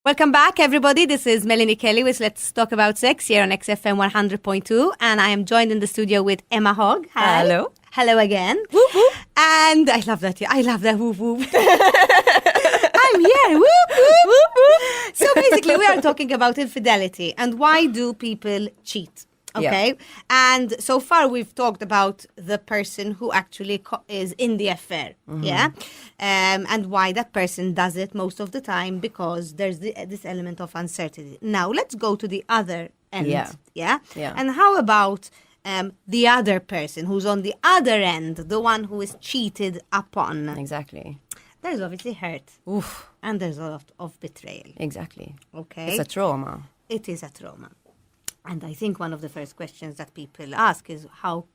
Welcome back, everybody. This is Melanie Kelly with Let's Talk About Sex here on XFM 100.2. And I am joined in the studio with Emma Hogg. Hi. Hello. Hello again. Whoop, whoop. And I love that. I love that whoop whoop. I'm here. Whoop, whoop. Whoop, whoop. So basically, we are talking about infidelity and why do people cheat. Okay. Yeah. And so far we've talked about the person who actually is in the affair. Mm-hmm. Yeah. And why that person does it most of the time because there's this element of uncertainty. Now let's go to the other end. Yeah. Yeah. Yeah. And how about the other person who's on the other end, the one who is cheated upon? Exactly. There's obviously hurt. Oof. And there's a lot of betrayal. Exactly. Okay. It's a trauma. It is a trauma. And I think one of the first questions that people ask is how?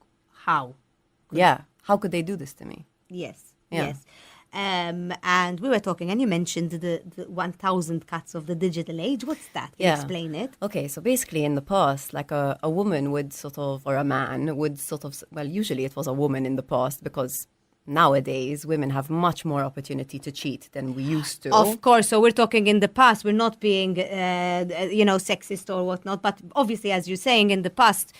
Yeah. How could they do this to me? Yes, Yeah. yes. And we were talking, and you mentioned the 1,000 cuts of the digital age. What's that? Can you explain it? Okay, so basically in the past, like a woman would sort of, or a man would sort of, well, usually it was a woman in the past because nowadays women have much more opportunity to cheat than we used to. Of course. So we're talking in the past. We're not being, sexist or whatnot. But obviously, as you're saying, in the past,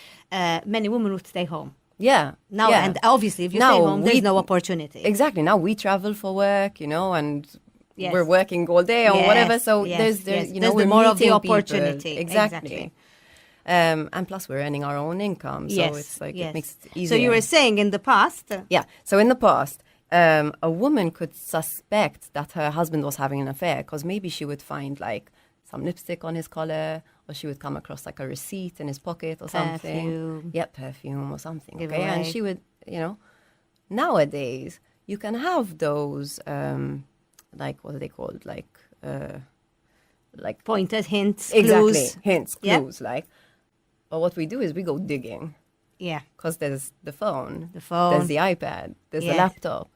many women would stay home. Yeah. Now, yeah. and obviously, if you Now stay home, there's we- no opportunity. Exactly. Now we travel for work, and Yes. we're working all day or Yes, wmore. So yes, there's yes. we're There's more of the meeting people. opportunity. Exactly. And plus we're earning our own income. So Yes, it's like yes. it makes it easier. So you were saying in the past. Yeah. So in the past, a woman could suspect that her husband was having an affair because maybe she would find like some lipstick on his collar, or she would come across like a receipt in his pocket or something. Perfume. Yeah, perfume or something. Give Okay, and away. she would, nowadays you can have those, like what are they called, like Pointers, hints, exactly clues. hints, Yeah. clues, like. But what we do is we go digging. Yeah. Because there's the phone, phone. there's the iPad, there's the Yes. laptop.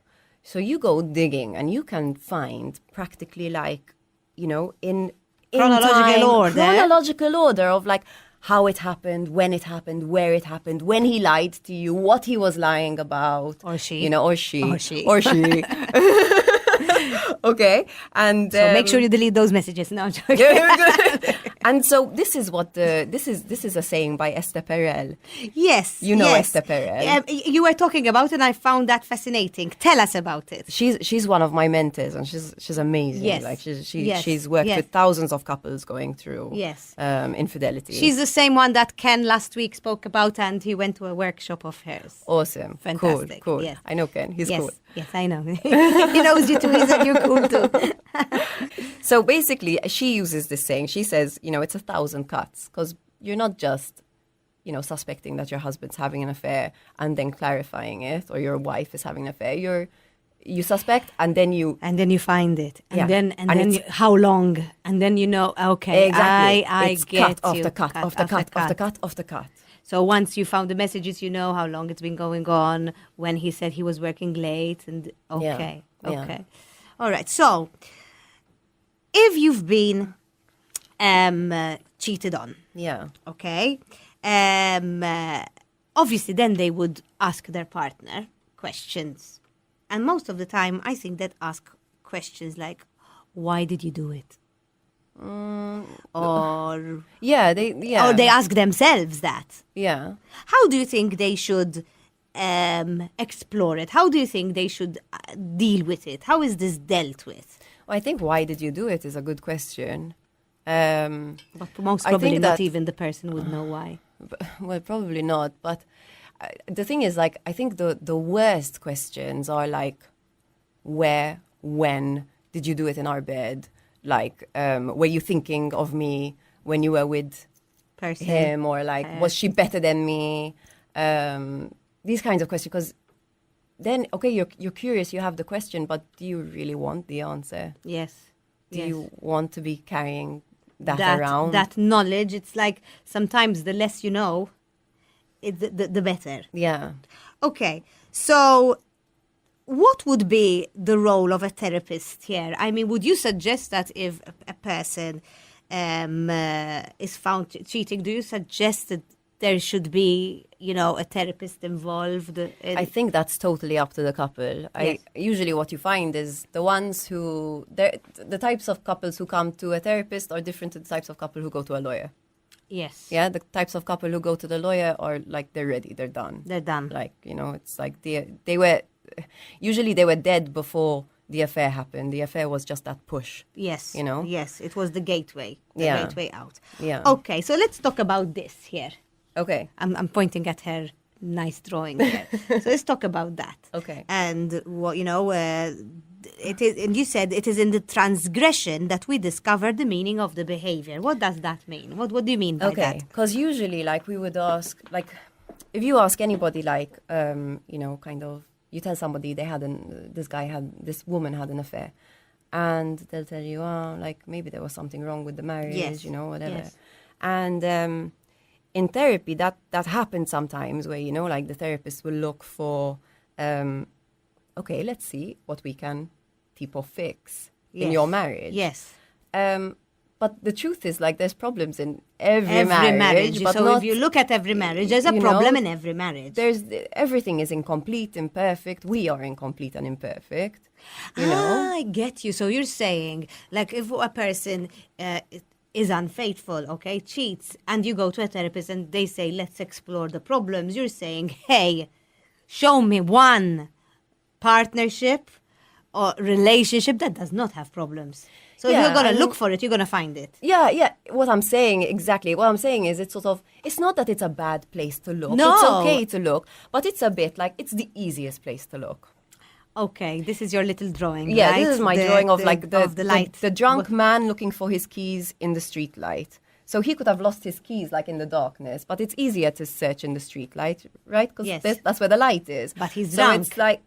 So you go digging and you can find practically like, in chronological order of like how it happened, when it happened, where it happened, when he lied to you, what he was lying about. Or she. Or she. Or she. Or she. Okay. And So make sure you delete those messages. No, I'm joking. and so this is what this is a saying by Esther Perel. Yes. You know yes. Esther Perel. You were talking about it and I found that fascinating. Tell us about it. She's one of my mentors and she's amazing. Yes. Like Yes. she's worked Yes. with thousands of couples going through Yes. infidelity. She's the same one that Ken last week spoke about and he went to a workshop of hers. awesome. Fantastic. Cool. Yes. I know Ken. He's yes. cool. Yes, I know. He knows you too. He said you're cool too. So basically, she uses this saying. She says, it's 1,000 cuts because you're not just, suspecting that your husband's having an affair and then clarifying it, or your wife is having an affair. You suspect and then you find it. And Yeah. then And then it's- how long? And then okay, exactly. I it's get cut you. off the cut, off the cut, off the cut, off the cut. So once you found the messages, you know how long it's been going on, when he said he was working late, and okay. Yeah. All right. So if you've been cheated on, Yeah. okay, obviously then they would ask their partner questions. And most of the time, I think that ask questions like, why did you do it? Or they ask themselves that. Yeah. How do you think they should explore it? How do you think they should deal with it? How is this dealt with? Well, I think why did you do it is a good question. But most I probably think not that- even the person would know why. Well, probably not. But the thing is, like, I think the worst questions are like, where, when did you do it in our bed? Like, were you thinking of me when you were with Person. him? Or like, was she better than me? These kinds of questions. Because then, okay, you're curious, you have the question, but do you really want the answer? Yes. Do yes. you want to be carrying that around? That knowledge, it's like sometimes the less you know, the better. Yeah. Okay, so what would be the role of a therapist here? I mean, would you suggest that if a person is found cheating, do you suggest that there should be, a therapist involved? I think that's totally up to the couple. Yes. Usually what you find is the types of couples who come to a therapist are different to the types of couple who go to a lawyer. Yes. Yeah, the types of couple who go to the lawyer are like, they're ready, they're done. They're done. Like, it's like they were dead before the affair happened. The affair was just that push. Yes. You know? Yes, it was the gateway. The Yeah. gateway out. Yeah. Okay, so let's talk about this here. Okay. I'm pointing at her nice drawing here. So let's talk about that. Okay. And what it is, and you said it is in the transgression that we discover the meaning of the behavior. What does that mean? What do you mean by Okay, that? because usually, like, we would ask, like, if you ask anybody, like, kind of, you tell somebody this woman had an affair, and they'll tell you, like, maybe there was something wrong with the marriage, Yes. Whatever. Yes. And in therapy, that happens sometimes, where, like, the therapist will look for, okay, let's see what we can keep or fix in Yes. your marriage. Yes. But the truth is, like, there's problems in every Marriage. marriage. But So not, if you look at every marriage, there's a problem in every marriage. everything is incomplete, imperfect. We are incomplete and imperfect. You know? I get you. So you're saying, like, if a person is unfaithful, okay, cheats, and you go to a therapist and they say, let's explore the problems, you're saying, hey, show me one partnership or relationship that does not have problems. So if Yeah, you're going I to mean- look for it, you're going to find it. Yeah. What I'm saying is it's not that it's a bad place to look. No. It's okay to look, but it's a bit like it's the easiest place to look. Okay, this is your little drawing, Yeah, right? this is my drawing of like the light. the drunk man looking for his keys in the street light. So he could have lost his keys like in the darkness, but it's easier to search in the street light, right? Because Yes. that's where the light is. But he's so drunk. It's like,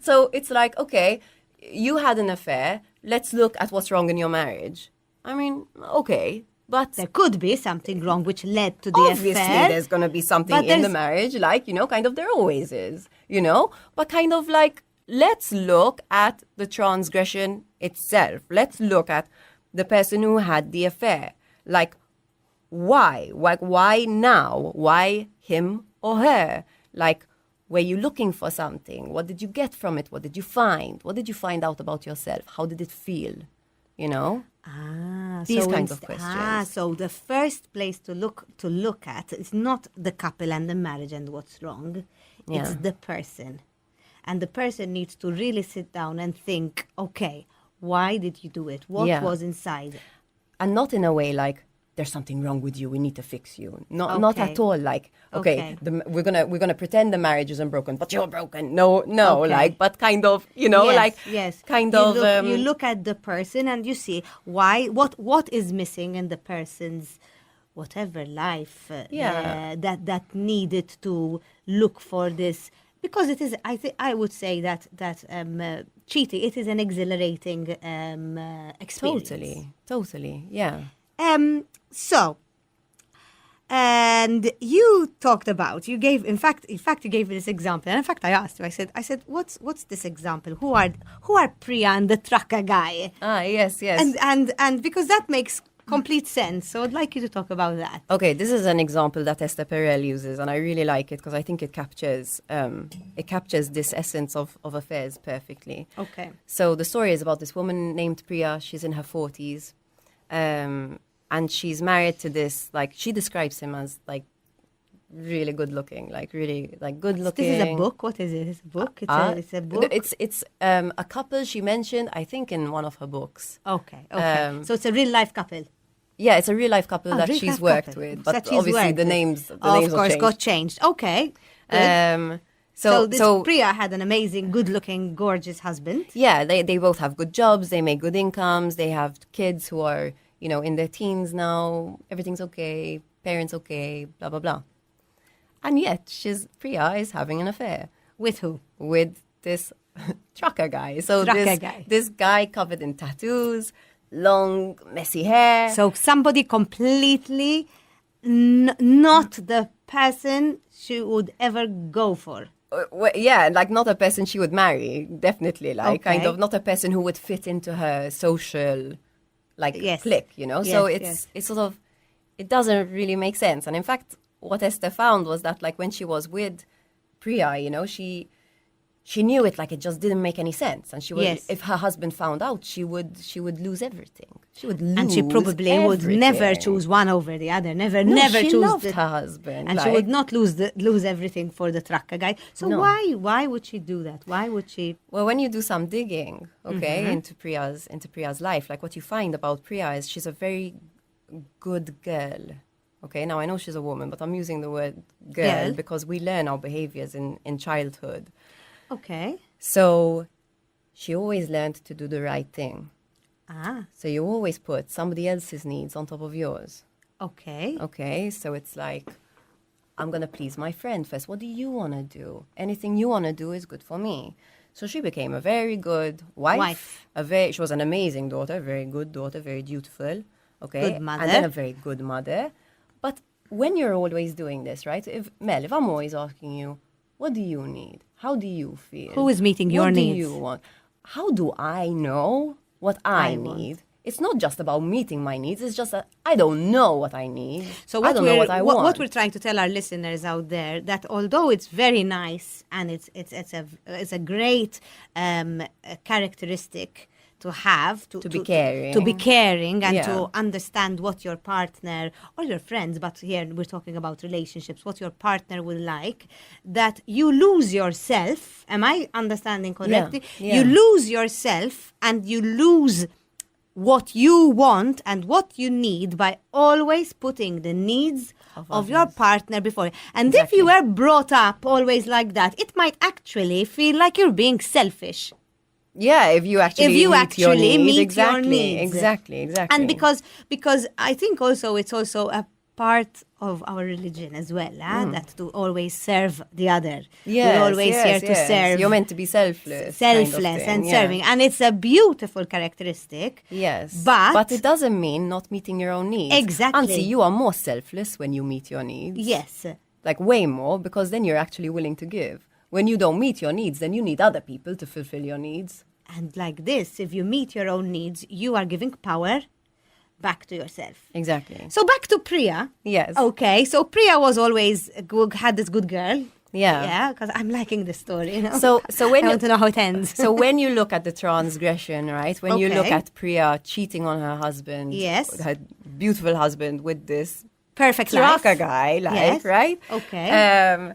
so it's like, okay, you had an affair. Let's look at what's wrong in your marriage. I mean, okay, but There could be something wrong which led to the obviously affair. there's going to be something But in the there's- marriage, like, kind of there always is, but kind of like, let's look at the transgression itself. Let's look at the person who had the affair. Like, why? Like, why now? Why him or her? Like, were you looking for something? What did you get from it? What did you find? What did you find out about yourself? How did it feel? These kinds of questions. So the first place to look at is not the couple and the marriage and what's wrong. It's Yeah. the person. And the person needs to really sit down and think, okay, why did you do it? What Yeah. was inside? And not in a way like, there's something wrong with you, we need to fix you. Not Okay. at all like, okay, Okay. we're gonna pretend the marriage isn't broken, but you're broken. No, Okay. like, but kind of, Yes. kind you of. Look, you look at the person and you see what is missing in the person's whatever life that needed to look for this, because it is. I would say that cheating, it is an exhilarating experience. Totally, yeah. So, and you talked about, you gave this example. And in fact, I asked you, I said, what's this example? Who are Priya and the trucker guy? Yes. And because that makes complete sense. So I'd like you to talk about that. Okay, this is an example that Esther Perel uses, and I really like it because I think it captures this essence of affairs perfectly. Okay. So the story is about this woman named Priya. She's in her 40s. And she's married to this, like, she describes him as, like, really good looking, like, really, like, good looking. This is a book? What is it? It's a book? It's a book? It's a couple she mentioned, I think, in one of her books. Okay. So it's a real life couple. Yeah, it's a real life couple that real she's life worked couple. with, That but she's obviously worked the with. names Of have course, changed. got changed. Okay. Good. So this Priya had an amazing, good-looking, gorgeous husband. Yeah, they both have good jobs, they make good incomes, they have kids who are, in their teens now, everything's okay, parents okay, blah, blah, blah. And yet, Priya is having an affair. With who? With this trucker guy. So this guy covered in tattoos, long, messy hair. So somebody completely not the person she would ever go for. Yeah, like not a person she would marry, definitely. Like kind Okay. of not a person who would fit into her social, like, Yes. clique, Yes, so yes. it's sort of, it doesn't really make sense. And in fact, what Esther found was that, like, when she was with Priya, she knew it, like, it just didn't make any sense, and she would, Yes. if her husband found out, she would lose everything. She would lose, And she probably would never choose one over the other. Never she choose loved her husband, and she would not lose everything for the trucker guy. So why would she do that? Why would she? Well, when you do some digging, into Priya's life, like, what you find about Priya is she's a very good girl. Okay, now I know she's a woman, but I'm using the word girl because we learn our behaviors in childhood. Okay. So she always learned to do the right thing. So you always put somebody else's needs on top of yours. Okay. Okay, so it's like, I'm going to please my friend first. What do you want to do? Anything you want to do is good for me. So she became a very good wife. She was an amazing daughter, very good daughter, very dutiful. Okay. Good mother. And then a very good mother. But when you're always doing this, right? If I'm always asking you, what do you need? How do you feel? Who is meeting your needs? What do you want? How do I know what I need? It's not just about meeting my needs. It's just that I don't know what I need. So I don't know what I want. What we're trying to tell our listeners out there, that although it's very nice and it's a great characteristic to have, to be caring and to understand what your partner or your friends, but here we're talking about relationships, what your partner will like, that you lose yourself. Am I understanding correctly? Yeah. You lose yourself and you lose what you want and what you need by always putting the needs of your partner before. And if you were brought up always like that, it might actually feel like you're being selfish. Yeah, if you actually meet your needs. Exactly. And because I think also it's also a part of our religion as well, that to always serve the other. We're always here to serve. You're meant to be selfless and serving. And it's a beautiful characteristic. Yes. But it doesn't mean not meeting your own needs. Exactly. Ansi, you are more selfless when you meet your needs. Yes. Like, way more, because then you're actually willing to give. When you don't meet your needs, then you need other people to fulfill your needs. And like this, if you meet your own needs, you are giving power back to yourself. Exactly. So back to Priya. Yes. Okay, so Priya was always had this good girl. Yeah. Yeah, because I'm liking the story, So when I want to know how it ends. So when you look at the transgression, right? When you look at Priya cheating on her husband, her beautiful husband with this perfect trucker guy, right? Okay.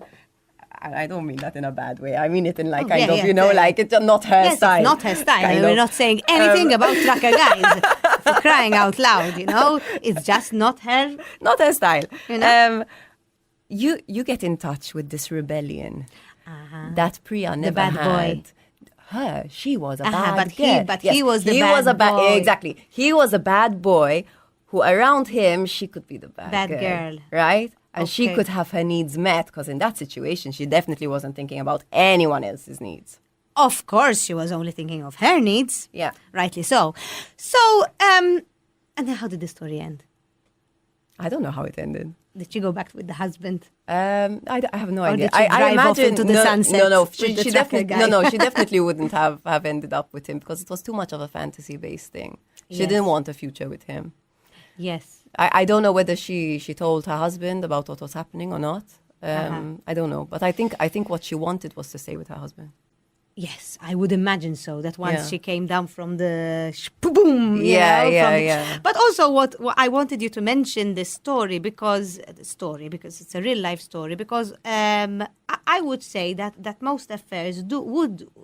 I don't mean that in a bad way. I mean it in like like it's not her style. It's not her style. We're not saying anything about trucker guys. For crying out loud, it's just not her. Not her style. You get in touch with this rebellion that Priya never had. Boy. Her, she was a bad girl. He was the bad boy. Exactly. He was a bad boy who around him, she could be the bad girl. Right? And she could have her needs met, because in that situation, she definitely wasn't thinking about anyone else's needs. Of course, she was only thinking of her needs. Yeah. Rightly so. So, and then how did the story end? I don't know how it ended. Did she go back with the husband? I have no idea. Did she drive off into the sunset? No. She definitely wouldn't have ended up with him, because it was too much of a fantasy-based thing. She didn't want a future with him. Yes. I don't know whether she told her husband about what was happening or not. I don't know. But I think what she wanted was to stay with her husband. Yes, I would imagine so. That once she came down from the boom, But also, what I wanted you to mention this story because it's a real life story. Because I would say that most affairs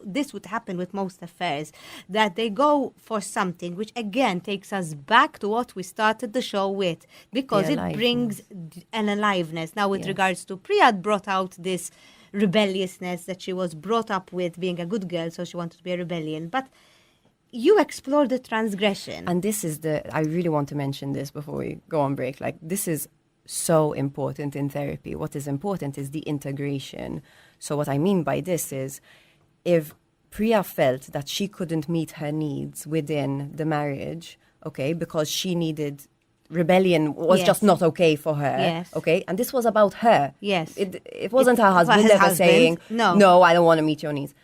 this would happen with most affairs, that they go for something which again takes us back to what we started the show with, because it brings an aliveness. Now, with regards to Priya, brought out this rebelliousness that she was brought up with, being a good girl, so she wanted to be a rebellion. But you explore the transgression. And this is I really want to mention this before we go on break. Like, this is so important in therapy. What is important is the integration. So what I mean by this is, if Priya felt that she couldn't meet her needs within the marriage, because she needed rebellion was just not okay for her, and this was about her. Yes, it wasn't her husband ever saying, no, I don't want to meet your needs.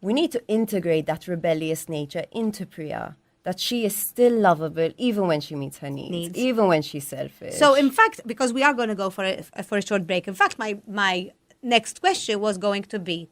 We need to integrate that rebellious nature into Priya, that she is still lovable even when she meets her needs. Even when she's selfish. So in fact, because we are going to go for a short break, in fact, my next question was going to be,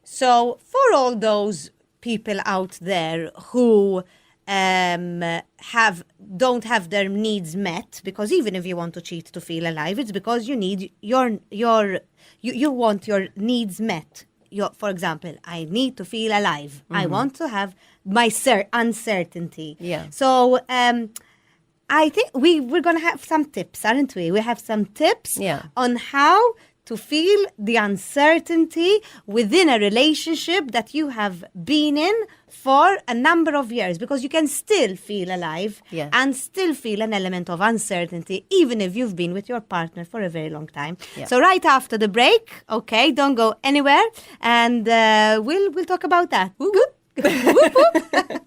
so for all those people out there who don't have their needs met, because even if you want to cheat to feel alive, it's because you need you want your needs met. For example, I need to feel alive. I want to have my uncertainty. Yeah. So I think we're going to have some tips, aren't we? We have some tips on how to feel the uncertainty within a relationship that you have been in for a number of years, because you can still feel alive and still feel an element of uncertainty even if you've been with your partner for a very long time. So right after the break, okay, don't go anywhere, and we'll talk about that. Whoop, whoop. Whoop, whoop.